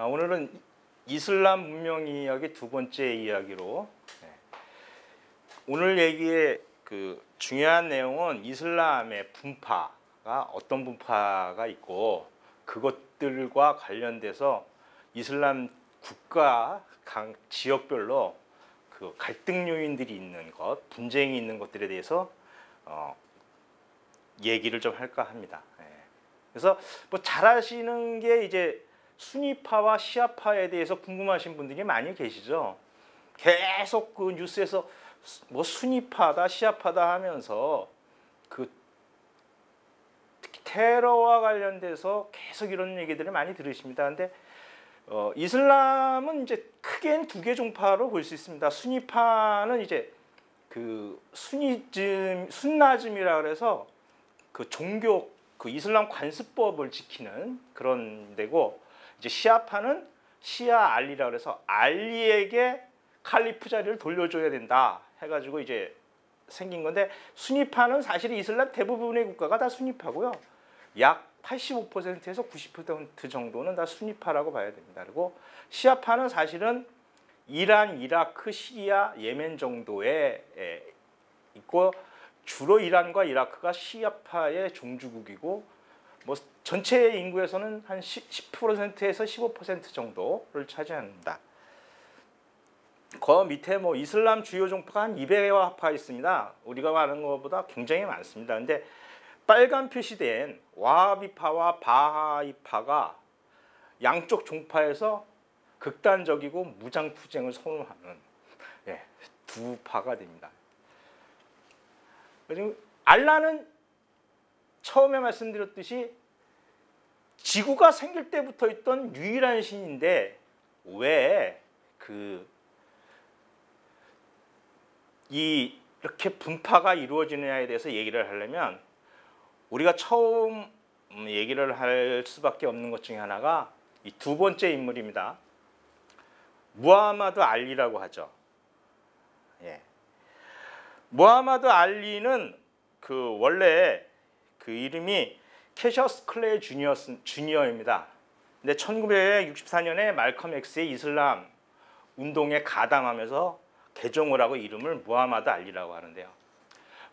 오늘은 이슬람 문명 이야기 두 번째 이야기로 오늘 얘기의 그 중요한 내용은 이슬람의 분파가 어떤 분파가 있고 그것들과 관련돼서 이슬람 국가 각 지역별로 그 갈등 요인들이 있는 것, 분쟁이 있는 것들에 대해서 얘기를 좀 할까 합니다. 그래서 뭐 잘 아시는 게 이제 수니파와 시아파에 대해서 궁금하신 분들이 많이 계시죠. 계속 그 뉴스에서 뭐 수니파다 시아파다 하면서 그 특히 테러와 관련돼서 계속 이런 얘기들을 많이 들으십니다. 근데 이슬람은 이제 크게는 두 개 종파로 볼 수 있습니다. 수니파는 이제 그 순나즘이라 그래서 그 종교 그 이슬람 관습법을 지키는 그런 데고, 이제 시아파는 시아 알리라 그래서 알리에게 칼리프 자리를 돌려줘야 된다 해가지고 이제 생긴 건데, 수니파는 사실 이슬람 대부분의 국가가 다 수니파고요. 약 85%에서 90% 정도는 다 수니파라고 봐야 됩니다. 그리고 시아파는 사실은 이란, 이라크, 시리아, 예멘 정도에 있고, 주로 이란과 이라크가 시아파의 종주국이고, 뭐 전체 인구에서는 한 10%에서 15% 정도를 차지합니다. 그 밑에 뭐 이슬람 주요 종파가 한 200여 파 있습니다. 우리가 아는 것보다 굉장히 많습니다. 근데 빨간 표시된 와하비파와 바하이파가 양쪽 종파에서 극단적이고 무장투쟁을 선호하는 두 파가 됩니다. 그리고 알라는 처음에 말씀드렸듯이 지구가 생길 때부터 있던 유일한 신인데, 왜 이렇게 분파가 이루어지느냐에 대해서 얘기를 하려면 우리가 처음 얘기를 할 수밖에 없는 것 중에 하나가 이 두 번째 인물입니다. 무하마드 알리라고 하죠. 무하마드 알리는 그 원래 그 이름이 캐셔스 클레이 주니어입니다. 근데 1964년에 말컴 X의 이슬람 운동에 가담하면서 개종을 하고 이름을 무하마드 알리라고 하는데요.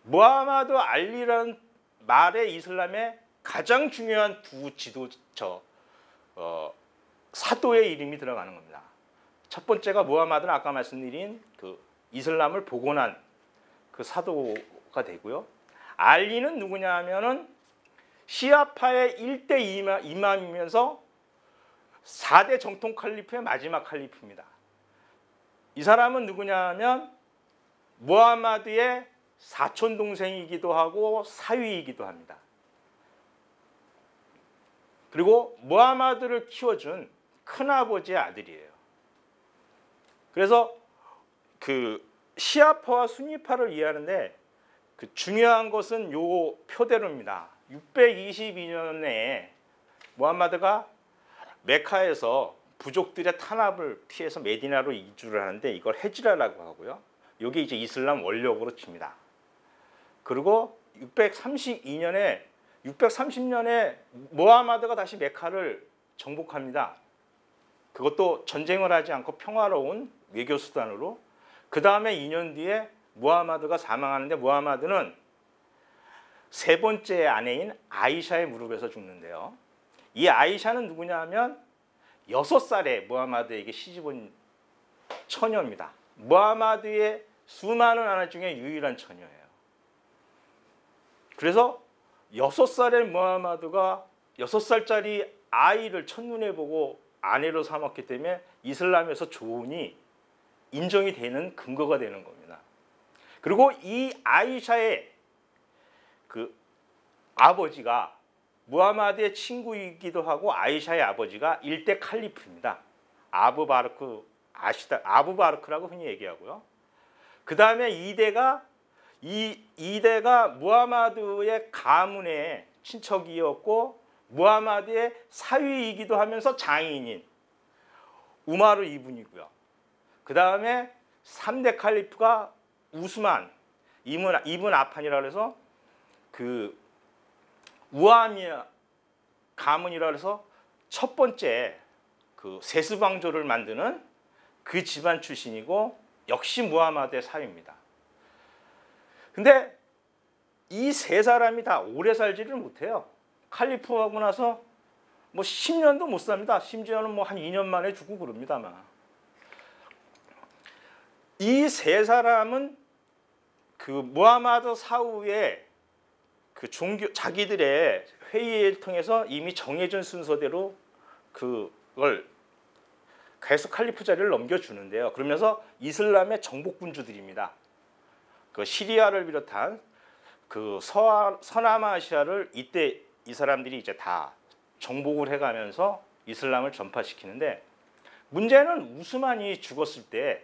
무하마드 알리라는 말의 이슬람의 가장 중요한 두 사도의 이름이 들어가는 겁니다. 첫 번째가 무하마드는 아까 말씀드린 그 이슬람을 복원한 그 사도가 되고요. 알리는 누구냐 하면은 시아파의 1대 이맘이면서 4대 정통 칼리프의 마지막 칼리프입니다. 이 사람은 누구냐 하면 무하마드의 사촌 동생이기도 하고 사위이기도 합니다. 그리고 무하마드를 키워준 큰아버지의 아들이에요. 그래서 그 시아파와 수니파를 이해하는데 그 중요한 것은 요 표대로입니다. 622년에 무함마드가 메카에서 부족들의 탄압을 피해서 메디나로 이주를 하는데 이걸 헤지라라고 하고요. 이게 이제 이슬람 원력으로 칩니다. 그리고 630년에 무함마드가 다시 메카를 정복합니다. 그것도 전쟁을 하지 않고 평화로운 외교 수단으로. 그 다음에 2년 뒤에 무하마드가 사망하는데, 무하마드는 세 번째 아내인 아이샤의 무릎에서 죽는데요. 이 아이샤는 누구냐 하면 6살에 무하마드에게 시집온 처녀입니다. 무하마드의 수많은 아내 중에 유일한 처녀예요. 그래서 6살의 무하마드가 6살짜리 아이를 첫눈에 보고 아내로 삼았기 때문에 이슬람에서 조언이 인정이 되는 근거가 되는 겁니다. 그리고 이 아이샤의 그 아버지가 무하마드의 친구이기도 하고 아이샤의 아버지가 일대 칼리프입니다. 아부바르크라고 흔히 얘기하고요. 그 다음에 이대가 무하마드의 가문의 친척이었고 무하마드의 사위이기도 하면서 장인인 우마르 이분이고요. 그 다음에 3대 칼리프가 우스만 이븐 아판이라 해서 그 우아미아 가문이라 해서 첫 번째 그 그 세습 왕조를 만드는 그 집안 출신이고 역시 무하마드의 사위입니다. 근데 이 세 사람이 다 오래 살지를 못해요. 칼리프하고 나서 뭐 10년도 못 삽니다. 심지어는 뭐 한 2년 만에 죽고 그럽니다. 아마. 이 세 사람은 그 무하마드 사후에 그 종교 자기들의 회의를 통해서 이미 정해진 순서대로 그걸 계속 칼리프 자리를 넘겨주는데요. 그러면서 이슬람의 정복군주들입니다. 그 시리아를 비롯한 그 서남아시아를 이때 이 사람들이 이제 다 정복을 해가면서 이슬람을 전파시키는데, 문제는 우스만이 죽었을 때,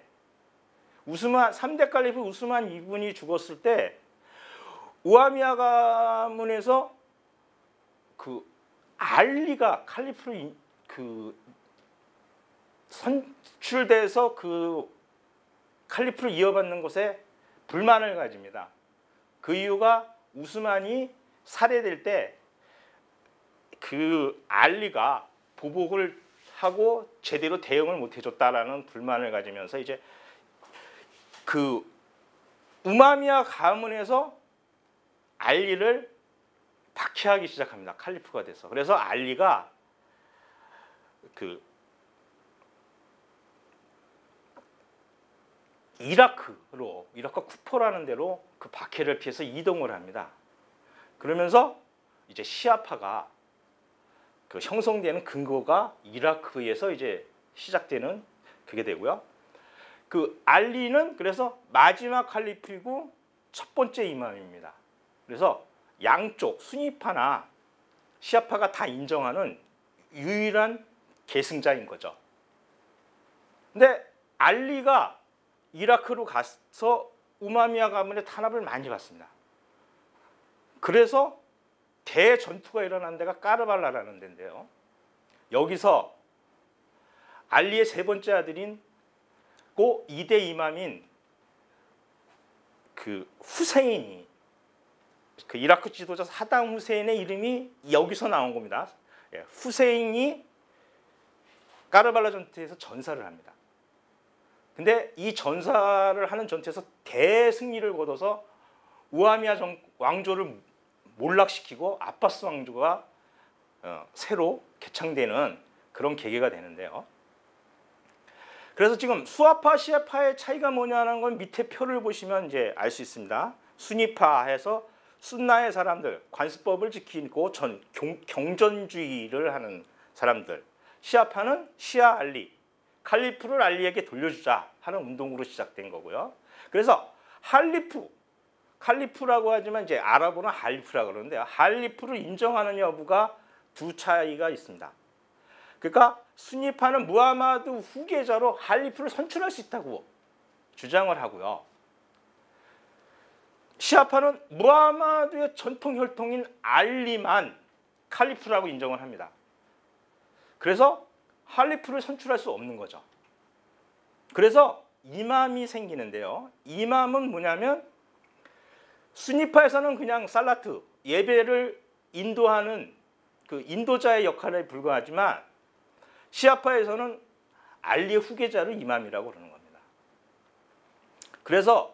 우스만 3대 칼리프 우스만 이분이 죽었을 때 우아미야 가문에서 그 알리가 칼리프로 그 선출돼서 그 칼리프를 이어받는 것에 불만을 가집니다. 그 이유가 우스만이 살해될 때 그 알리가 보복을 하고 제대로 대응을 못 해줬다라는 불만을 가지면서 이제 그 우마미야 가문에서 알리를 박해하기 시작합니다. 칼리프가 돼서. 그래서 알리가 그 이라크로, 이라크 쿠퍼라는 데로 그 박해를 피해서 이동을 합니다. 그러면서 이제 시아파가 그 형성되는 근거가 이라크에서 이제 시작되는 그게 되고요. 그 알리는 그래서 마지막 칼리프이고 첫 번째 이맘입니다. 그래서 양쪽 수니파나 시아파가 다 인정하는 유일한 계승자인 거죠. 근데 알리가 이라크로 가서 우마미야 가문의 탄압을 많이 받습니다. 그래서 대전투가 일어난 데가 까르발라라는 데인데요. 여기서 알리의 세 번째 아들인 고 2대 이맘인 그 후세인이, 그 이라크 지도자 사담 후세인의 이름이 여기서 나온 겁니다. 후세인이 까르발라 전투에서 전사를 합니다. 근데 이 전사를 하는 전투에서 대승리를 거둬서 우아미야 왕조를 몰락시키고 아바스 왕조가 새로 개창되는 그런 계기가 되는데요. 그래서 지금 수아파, 시아파의 차이가 뭐냐는 건 밑에 표를 보시면 이제 알 수 있습니다. 수니파에서 순나의 사람들, 관습법을 지키고 경전주의를 하는 사람들. 시아파는 시아 알리, 칼리프를 알리에게 돌려주자 하는 운동으로 시작된 거고요. 그래서 칼리프라고 하지만 이제 아랍어는 할리프라고 그러는데요. 할리프를 인정하는 여부가 두 차이가 있습니다. 그러니까 수니파는 무하마드 후계자로 할리프를 선출할 수 있다고 주장을 하고요. 시아파는 무하마드의 전통 혈통인 알리만 칼리프라고 인정을 합니다. 그래서 할리프를 선출할 수 없는 거죠. 그래서 이맘이 생기는데요. 이맘은 뭐냐면 수니파에서는 그냥 살라트, 예배를 인도하는 그 인도자의 역할에 불과하지만 시아파에서는 알리의 후계자를 이맘이라고 그러는 겁니다. 그래서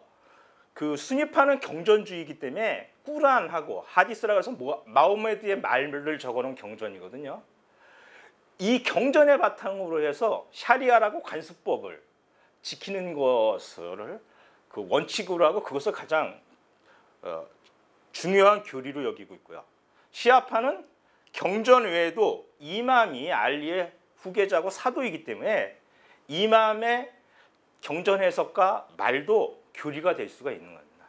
그 수니파는 경전주의이기 때문에 꾸란하고 하디스라고 해서 마호메드의 말을 적어놓은 경전이거든요. 이 경전의 바탕으로 해서 샤리아라고 관습법을 지키는 것을 그 원칙으로 하고 그것을 가장 중요한 교리로 여기고 있고요. 시아파는 경전 외에도 이맘이 알리의 후계자고 사도이기 때문에 이맘의 경전 해석과 말도 교리가 될 수가 있는 겁니다.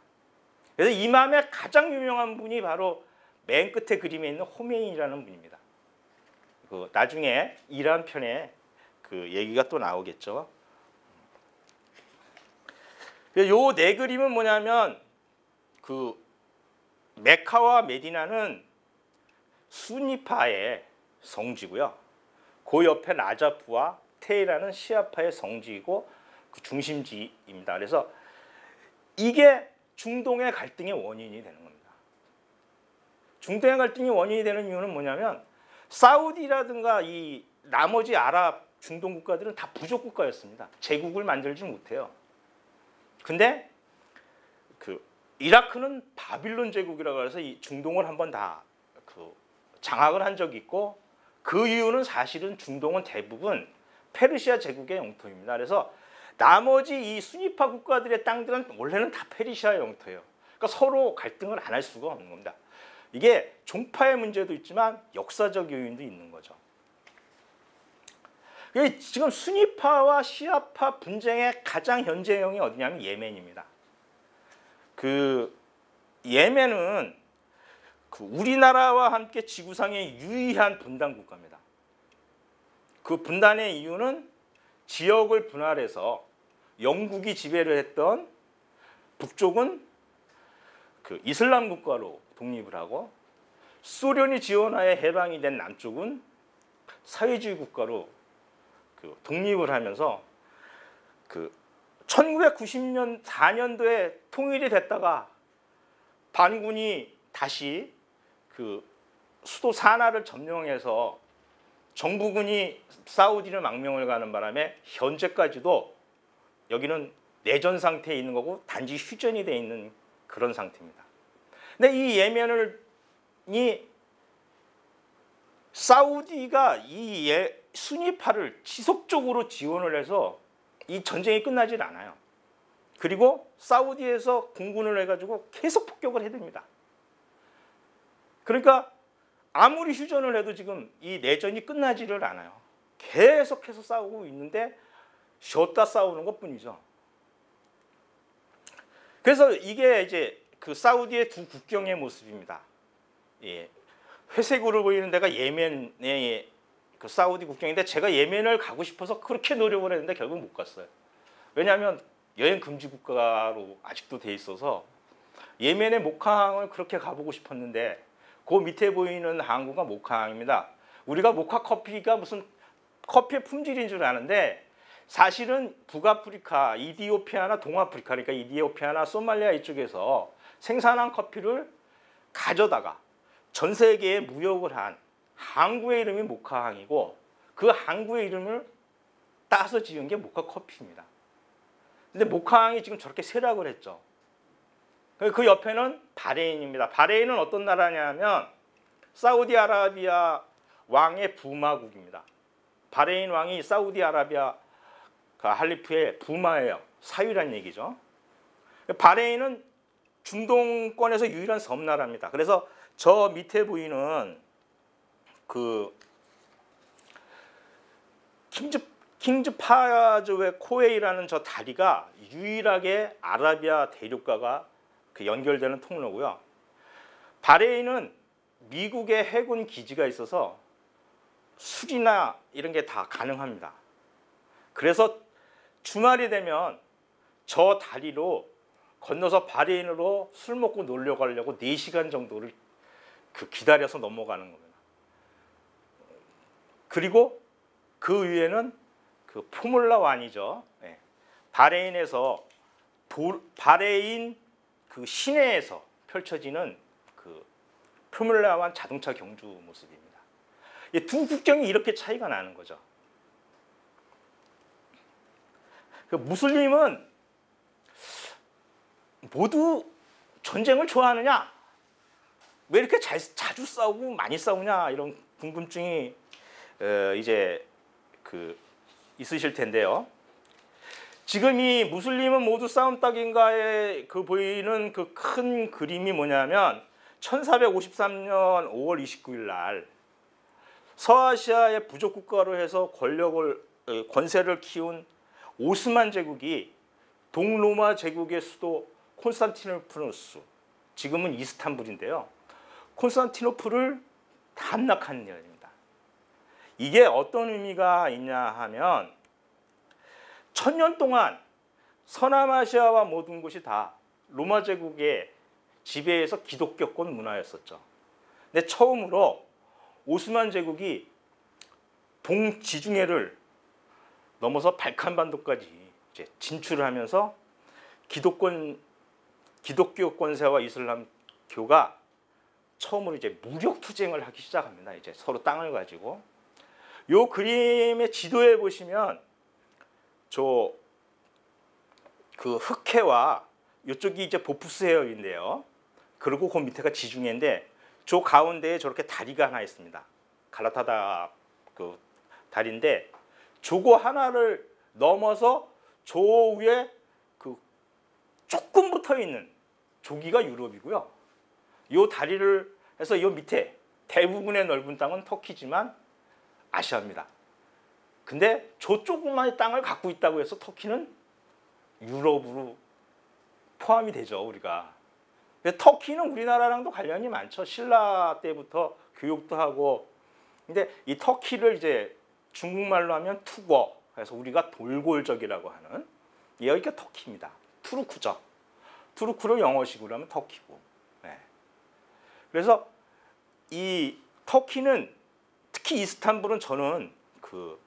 그래서 이맘의 가장 유명한 분이 바로 맨 끝에 그림에 있는 호메인이라는 분입니다. 그 나중에 이란 편에 그 얘기가 또 나오겠죠. 요 네 그림은 뭐냐면 그 메카와 메디나는 수니파의 성지고요. 그 옆에 나자프와 테헤란은 시아파의 성지이고 그 중심지입니다. 그래서 이게 중동의 갈등의 원인이 되는 겁니다. 중동의 갈등이 원인이 되는 이유는 뭐냐면 사우디라든가 이 나머지 아랍 중동 국가들은 다 부족 국가였습니다. 제국을 만들지 못해요. 근데 그 이라크는 바빌론 제국이라고 해서 이 중동을 한번 다 그 장악을 한 적이 있고, 그 이유는 사실은 중동은 대부분 페르시아 제국의 영토입니다. 그래서 나머지 이 순위파 국가들의 땅들은 원래는 다 페르시아 영토예요. 그러니까 서로 갈등을 안 할 수가 없는 겁니다. 이게 종파의 문제도 있지만 역사적 요인도 있는 거죠. 지금 순위파와 시아파 분쟁의 가장 현재형이 어디냐면 예멘입니다. 그 예멘은 그 우리나라와 함께 지구상의 유일한 분단 국가입니다. 그 분단의 이유는 지역을 분할해서 영국이 지배를 했던 북쪽은 그 이슬람 국가로 독립을 하고, 소련이 지원하에 해방이 된 남쪽은 사회주의 국가로 그 독립을 하면서 그 1990년 4년도에 통일이 됐다가 반군이 다시 그 수도 사나를 점령해서 정부군이 사우디를 망명을 가는 바람에 현재까지도 여기는 내전 상태에 있는 거고 단지 휴전이 돼 있는 그런 상태입니다. 근데 이 예멘이 사우디가 이 순위파를 지속적으로 지원을 해서 이 전쟁이 끝나질 않아요. 그리고 사우디에서 공군을 해가지고 계속 폭격을 해댑니다. 그러니까 아무리 휴전을 해도 지금 이 내전이 끝나지를 않아요. 계속해서 싸우고 있는데 쉬었다 싸우는 것뿐이죠. 그래서 이게 이제 그 사우디의 두 국경의 모습입니다. 예. 회색으로 보이는 데가 예멘의 그 사우디 국경인데, 제가 예멘을 가고 싶어서 그렇게 노력을 했는데 결국 못 갔어요. 왜냐하면 여행 금지 국가로 아직도 돼 있어서 예멘의 모카항을 그렇게 가보고 싶었는데, 그 밑에 보이는 항구가 모카항입니다. 우리가 모카 커피가 무슨 커피의 품질인 줄 아는데 사실은 북아프리카, 이디오피아나 동아프리카, 그러니까 이디오피아나 소말리아 이쪽에서 생산한 커피를 가져다가 전 세계에 무역을 한 항구의 이름이 모카항이고, 그 항구의 이름을 따서 지은 게 모카 커피입니다. 근데 모카항이 지금 저렇게 쇠락을 했죠. 그 옆에는 바레인입니다. 바레인은 어떤 나라냐면 사우디아라비아 왕의 부마국입니다. 바레인 왕이 사우디아라비아 할리프의 부마예요. 사위란 얘기죠. 바레인은 중동권에서 유일한 섬나라입니다. 그래서 저 밑에 보이는 그 킹즈 파즈웨 코웨이라는 저 다리가 유일하게 아라비아 대륙가가 그 연결되는 통로고요. 바레인은 미국의 해군 기지가 있어서 수리나 이런 게 다 가능합니다. 그래서 주말이 되면 저 다리로 건너서 바레인으로 술 먹고 놀러 가려고 4시간 정도를 그 기다려서 넘어가는 겁니다. 그리고 그 위에는 그 포뮬라 1이죠. 네. 바레인에서 바레인 그 시내에서 펼쳐지는 그 포뮬라 1 자동차 경주 모습입니다. 이 두 국경이 이렇게 차이가 나는 거죠. 그 무슬림은 모두 전쟁을 좋아하느냐? 왜 이렇게 자주 싸우고 많이 싸우냐? 이런 궁금증이 이제 그 있으실 텐데요. 지금 이 무슬림은 모두 싸움닭인가에 그 보이는 그 큰 그림이 뭐냐면 1453년 5월 29일 날 서아시아의 부족 국가로 해서 권세를 키운 오스만 제국이 동로마 제국의 수도 콘스탄티노플루스, 지금은 이스탄불인데요. 콘스탄티노플을 함락한 일입니다. 이게 어떤 의미가 있냐 하면 1000년 동안 서남아시아와 모든 곳이 다 로마 제국의 지배에서 기독교권 문화였었죠. 근데 처음으로 오스만 제국이 동지중해를 넘어서 발칸반도까지 이제 진출을 하면서 기독교 권세와 이슬람교가 처음으로 이제 무력 투쟁을 하기 시작합니다. 이제 서로 땅을 가지고. 요 그림의 지도에 보시면 저 그 흑해와 이쪽이 이제 보프스 해협인데요. 그리고 그 밑에가 지중해인데 저 가운데에 저렇게 다리가 하나 있습니다. 갈라타다 그 다리인데 저거 하나를 넘어서 저 위에 그 조금 붙어 있는 저기가 유럽이고요. 요 다리를 해서 요 밑에 대부분의 넓은 땅은 터키지만 아시아입니다. 근데 저 조그만 땅을 갖고 있다고 해서 터키는 유럽으로 포함이 되죠, 우리가. 터키는 우리나라랑도 관련이 많죠. 신라 때부터 교육도 하고. 근데 이 터키를 이제 중국말로 하면 투거. 그래서 우리가 돌골적이라고 하는 여기가 터키입니다. 투르크죠. 투르크를 영어식으로 하면 터키고. 네. 그래서 이 터키는 특히 이스탄불은 저는 그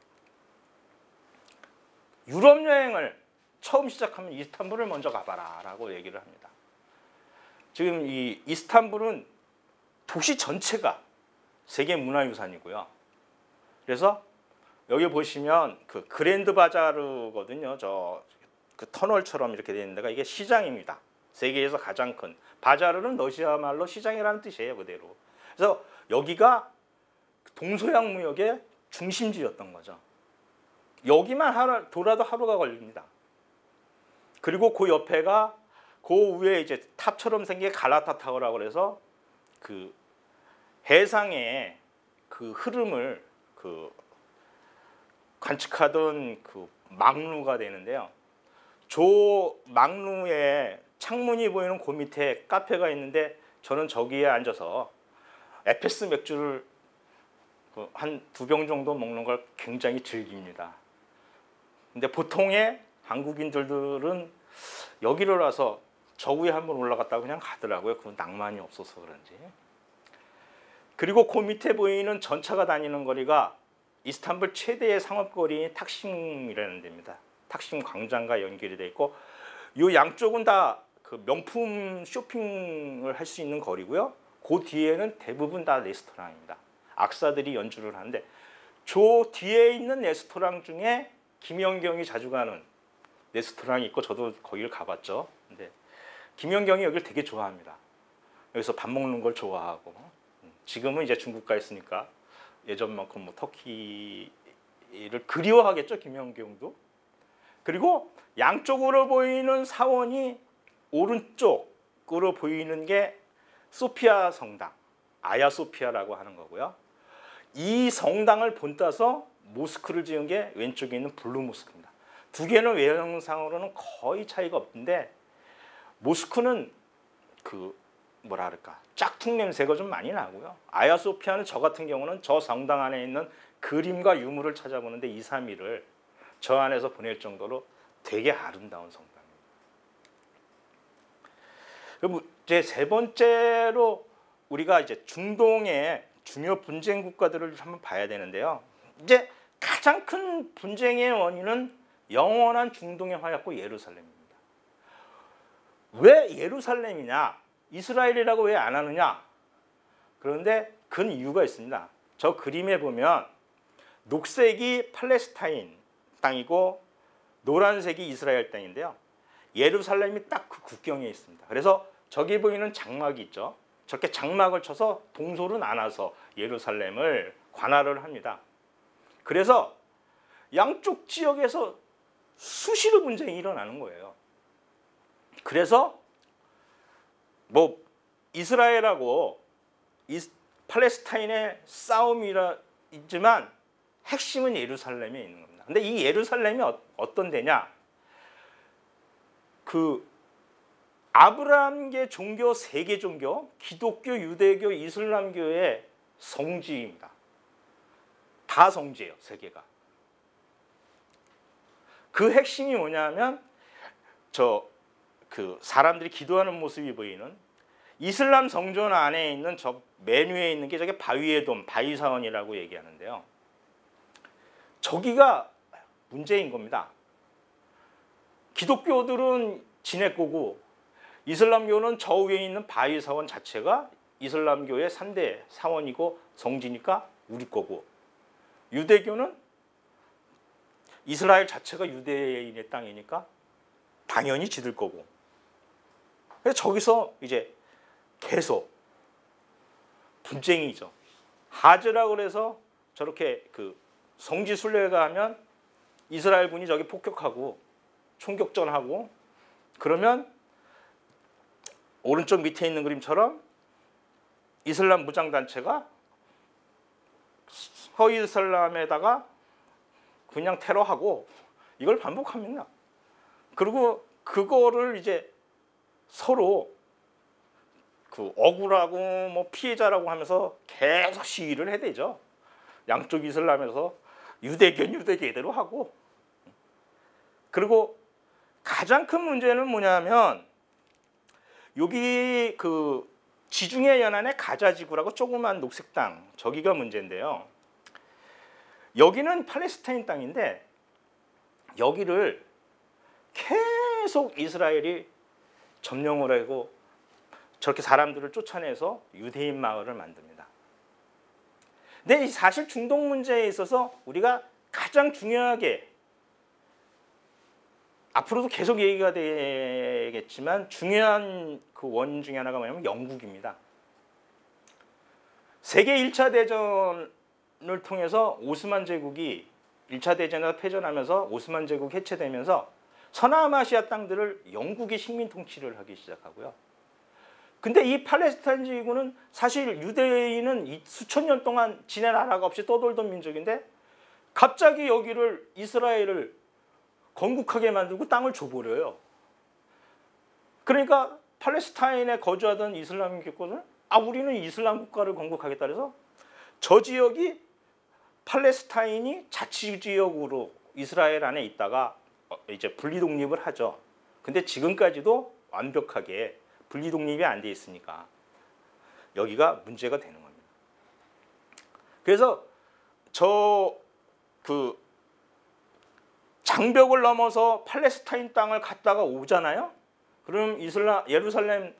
유럽 여행을 처음 시작하면 이스탄불을 먼저 가봐라라고 얘기를 합니다. 지금 이 이스탄불은 도시 전체가 세계 문화유산이고요. 그래서 여기 보시면 그 그랜드 바자르거든요. 저 그 터널처럼 이렇게 되어 있는 데가 이게 시장입니다. 세계에서 가장 큰 바자르는 러시아 말로 시장이라는 뜻이에요, 그대로. 그래서 여기가 동서양 무역의 중심지였던 거죠. 여기만 돌아도 하루가 걸립니다. 그리고 그 옆에가 그 위에 이제 탑처럼 생긴 갈라타 타워라고 그래서 그 해상의 그 흐름을 그 관측하던 그 망루가 되는데요. 저 망루에 창문이 보이는 그 밑에 카페가 있는데 저는 저기에 앉아서 에페스 맥주를 한 2병 정도 먹는 걸 굉장히 즐깁니다. 근데 보통의 한국인들은 여기를 와서 저 위에 한번 올라갔다 그냥 가더라고요. 그 낭만이 없어서 그런지. 그리고 그 밑에 보이는 전차가 다니는 거리가 이스탄불 최대의 상업거리인 탁심이라는 데입니다. 탁심 광장과 연결이 돼 있고 이 양쪽은 다 그 명품 쇼핑을 할 수 있는 거리고요. 그 뒤에는 대부분 다 레스토랑입니다. 악사들이 연주를 하는데 저 뒤에 있는 레스토랑 중에 김연경이 자주 가는 레스토랑이 있고 저도 거기를 가봤죠. 근데 김연경이 여기를 되게 좋아합니다. 여기서 밥 먹는 걸 좋아하고 지금은 이제 중국 가 있으니까 예전만큼 뭐 터키를 그리워하겠죠, 김연경도. 그리고 양쪽으로 보이는 사원이 오른쪽으로 보이는 게 소피아 성당, 아야 소피아라고 하는 거고요. 이 성당을 본따서 모스크를 지은 게 왼쪽에 있는 블루 모스크입니다. 두 개는 외형상으로는 거의 차이가 없는데 모스크는 그 뭐라 그럴까 짝퉁 냄새가 좀 많이 나고요. 아야 소피아는 저 같은 경우는 저 성당 안에 있는 그림과 유물을 찾아보는데 2, 3일을 저 안에서 보낼 정도로 되게 아름다운 성당입니다. 그리고 이제 세 번째로 우리가 이제 중동의 중요 분쟁 국가들을 한번 봐야 되는데요. 이제 가장 큰 분쟁의 원인은 영원한 중동의 화약고 예루살렘입니다. 왜 예루살렘이냐? 이스라엘이라고 왜 안 하느냐? 그런데 큰 이유가 있습니다. 저 그림에 보면 녹색이 팔레스타인 땅이고 노란색이 이스라엘 땅인데요. 예루살렘이 딱 그 국경에 있습니다. 그래서 저기 보이는 장막이 있죠. 저렇게 장막을 쳐서 동서로 나눠서 예루살렘을 관할을 합니다. 그래서 양쪽 지역에서 수시로 분쟁이 일어나는 거예요. 그래서 뭐 이스라엘하고 팔레스타인의 싸움이지만 핵심은 예루살렘에 있는 겁니다. 근데 이 예루살렘이 어떤 데냐? 그 아브라함계 종교 세 개 종교, 기독교, 유대교, 이슬람교의 성지입니다. 다 성지예요, 세 개가. 그 핵심이 뭐냐면 그 사람들이 기도하는 모습이 보이는 이슬람 성전 안에 있는 저 맨 위에 있는 게 저게 바위의 돔, 바위사원이라고 얘기하는데요. 저기가 문제인 겁니다. 기독교들은 지네 거고 이슬람교는 저 위에 있는 바위사원 자체가 이슬람교의 3대 사원이고 성지니까 우리 거고 유대교는 이스라엘 자체가 유대인의 땅이니까 당연히 지들 거고. 그래서 저기서 이제 계속 분쟁이죠. 하즈라고 그래서 저렇게 그 성지 순례가 하면 이스라엘군이 저기 폭격하고 총격전하고 그러면 오른쪽 밑에 있는 그림처럼 이슬람 무장단체가 서이슬람에다가 그냥 테러하고 이걸 반복합니다. 그리고 그거를 이제 서로 그 억울하고 뭐 피해자라고 하면서 계속 시위를 해야 되죠. 양쪽 이슬람에서 유대교대로 하고. 그리고 가장 큰 문제는 뭐냐면 여기 그 지중해 연안의 가자지구라고 조그만 녹색 땅 저기가 문제인데요. 여기는 팔레스타인 땅인데 여기를 계속 이스라엘이 점령을 하고 저렇게 사람들을 쫓아내서 유대인 마을을 만듭니다. 근데 사실 중동 문제에 있어서 우리가 가장 중요하게 앞으로도 계속 얘기가 되겠지만 중요한 그 원인 중에 하나가 뭐냐면 영국입니다. 세계 1차 대전을 통해서 오스만 제국이 1차 대전에서 패전하면서 오스만 제국이 해체되면서 서남아시아 땅들을 영국이 식민 통치를 하기 시작하고요. 근데 이 팔레스타인 지구는 사실 유대인은 수천 년 동안 지낸 나라가 없이 떠돌던 민족인데 갑자기 여기를 이스라엘을 건국하게 만들고 땅을 줘버려요. 그러니까 팔레스타인에 거주하던 이슬람교권은 우리는 이슬람 국가를 건국하겠다 그래서 저 지역이 팔레스타인이 자치지역으로 이스라엘 안에 있다가 이제 분리독립을 하죠. 근데 지금까지도 완벽하게 분리독립이 안 돼 있으니까 여기가 문제가 되는 겁니다. 그래서 저 그 장벽을 넘어서 팔레스타인 땅을 갔다가 오잖아요. 그럼 예루살렘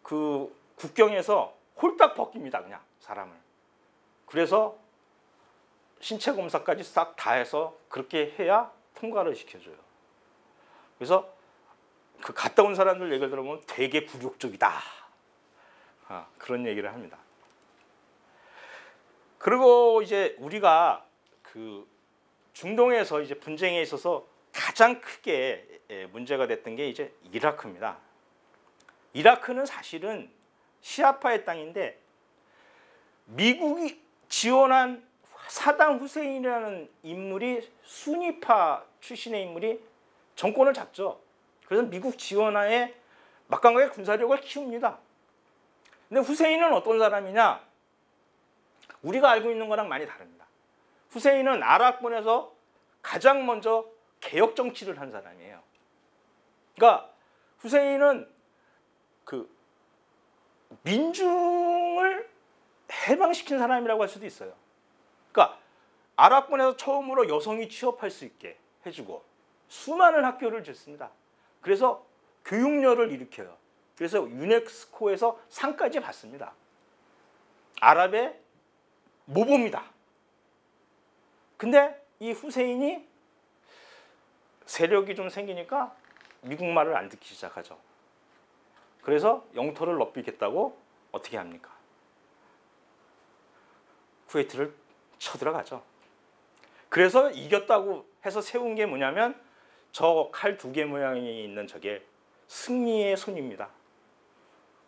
그 국경에서 홀딱 벗깁니다. 그냥 사람을. 그래서 신체 검사까지 싹 다 해서 그렇게 해야 통과를 시켜줘요. 그래서 그 갔다 온 사람들 얘기를 들어보면 되게 굴욕적이다. 그런 얘기를 합니다. 그리고 이제 우리가 그 중동에서 이제 분쟁에 있어서 가장 크게 문제가 됐던 게 이제 이라크입니다. 이라크는 사실은 시아파의 땅인데 미국이 지원한 사담 후세인이라는 인물이 수니파 출신의 인물이 정권을 잡죠. 그래서 미국 지원하에 막강하게 군사력을 키웁니다. 근데 후세인은 어떤 사람이냐? 우리가 알고 있는 거랑 많이 다릅니다. 후세인은 아랍권에서 가장 먼저 개혁 정치를 한 사람이에요. 그러니까 후세인은 그 민중을 해방시킨 사람이라고 할 수도 있어요. 그러니까 아랍권에서 처음으로 여성이 취업할 수 있게 해주고 수많은 학교를 짓습니다. 그래서 교육열을 일으켜요. 그래서 유네스코에서 상까지 받습니다. 아랍의 모범이다. 근데 이 후세인이 세력이 좀 생기니까 미국 말을 안 듣기 시작하죠. 그래서 영토를 넓히겠다고 어떻게 합니까? 쿠웨이트를 쳐들어가죠. 그래서 이겼다고 해서 세운 게 뭐냐면 저 칼 2개 모양이 있는 저게 승리의 손입니다.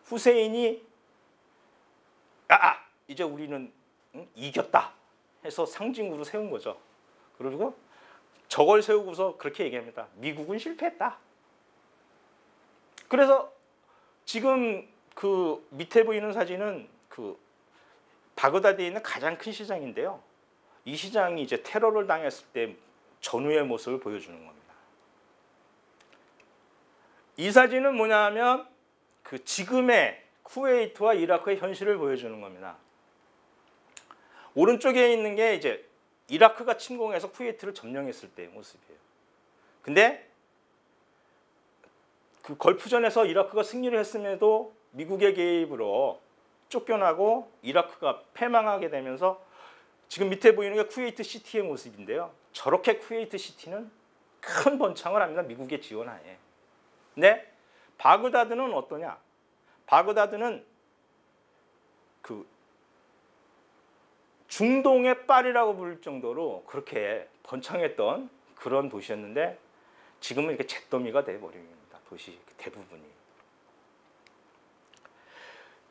후세인이 이제 우리는 이겼다 해서 상징으로 세운 거죠. 그리고 저걸 세우고서 그렇게 얘기합니다. 미국은 실패했다. 그래서 지금 그 밑에 보이는 사진은 그 바그다드에 있는 가장 큰 시장인데요. 이 시장이 이제 테러를 당했을 때 전후의 모습을 보여주는 겁니다. 이 사진은 뭐냐면 그 지금의 쿠웨이트와 이라크의 현실을 보여주는 겁니다. 오른쪽에 있는 게 이제 이라크가 침공해서 쿠웨이트를 점령했을 때의 모습이에요. 근데 그 걸프전에서 이라크가 승리를 했음에도 미국의 개입으로 쫓겨나고 이라크가 패망하게 되면서 지금 밑에 보이는 게 쿠웨이트 시티의 모습인데요. 저렇게 쿠웨이트 시티는 큰 번창을 합니다. 미국의 지원하에. 근데 바그다드는 어떠냐? 바그다드는 그 중동의 파리라고 부를 정도로 그렇게 번창했던 그런 도시였는데 지금은 이렇게 잿더미가 돼버립니다. 도시 대부분이.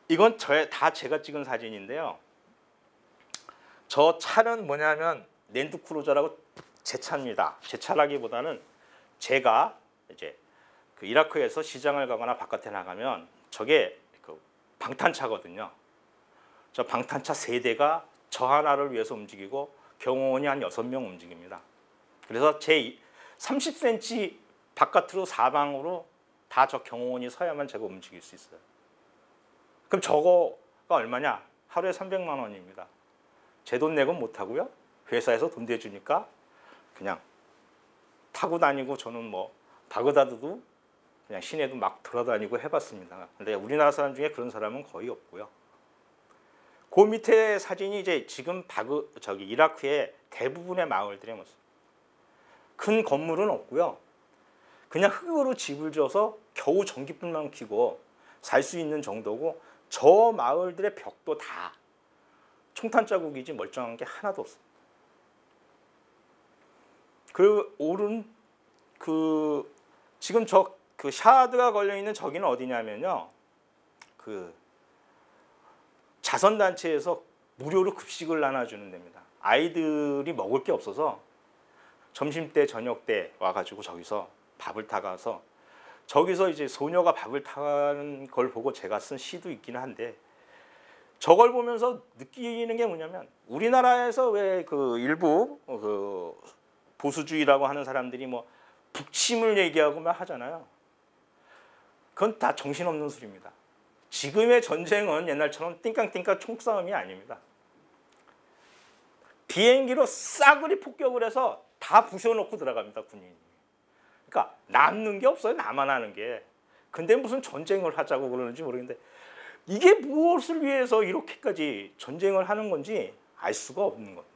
이건 다 제가 찍은 사진인데요. 저 차는 뭐냐면 랜드크루저라고 제 차입니다. 제 차라기보다는 제가 이제 그 이라크에서 시장을 가거나 바깥에 나가면 저게 그 방탄차거든요. 저 방탄차 3대가 저 하나를 위해서 움직이고 경호원이 한 6명 움직입니다. 그래서 제 30cm 바깥으로 사방으로 다 저 경호원이 서야만 제가 움직일 수 있어요. 그럼 저거가 얼마냐? 하루에 300만 원입니다. 제 돈 내고 못 하고요. 회사에서 돈 대주니까 그냥 타고 다니고 저는 뭐 바그다드도 그냥 시내도 막 돌아다니고 해봤습니다. 근데 우리나라 사람 중에 그런 사람은 거의 없고요. 그 밑에 사진이 이제 지금 이라크의 대부분의 마을들의 모습. 큰 건물은 없고요. 그냥 흙으로 집을 지어서 겨우 전기불만 켜고 살 수 있는 정도고 저 마을들의 벽도 다 총탄 자국이지 멀쩡한 게 하나도 없습니다. 지금 그 샤하드가 걸려 있는 저기는 어디냐면요. 그 자선단체에서 무료로 급식을 나눠주는 데입니다. 아이들이 먹을 게 없어서 점심때 저녁때 와가지고 저기서 밥을 타가서 저기서 이제 소녀가 밥을 타는 걸 보고 제가 쓴 시도 있기는 한데 저걸 보면서 느끼는 게 뭐냐면 우리나라에서 왜 그 일부 그 보수주의라고 하는 사람들이 뭐 북침을 얘기하고 막 하잖아요. 그건 다 정신없는 소리입니다. 지금의 전쟁은 옛날처럼 띵깡띵깡 총싸움이 아닙니다. 비행기로 싸그리 폭격을 해서 다 부셔놓고 들어갑니다, 군인이. 그러니까 남는 게 없어요, 나만 하는 게. 근데 무슨 전쟁을 하자고 그러는지 모르겠는데 이게 무엇을 위해서 이렇게까지 전쟁을 하는 건지 알 수가 없는 겁니다.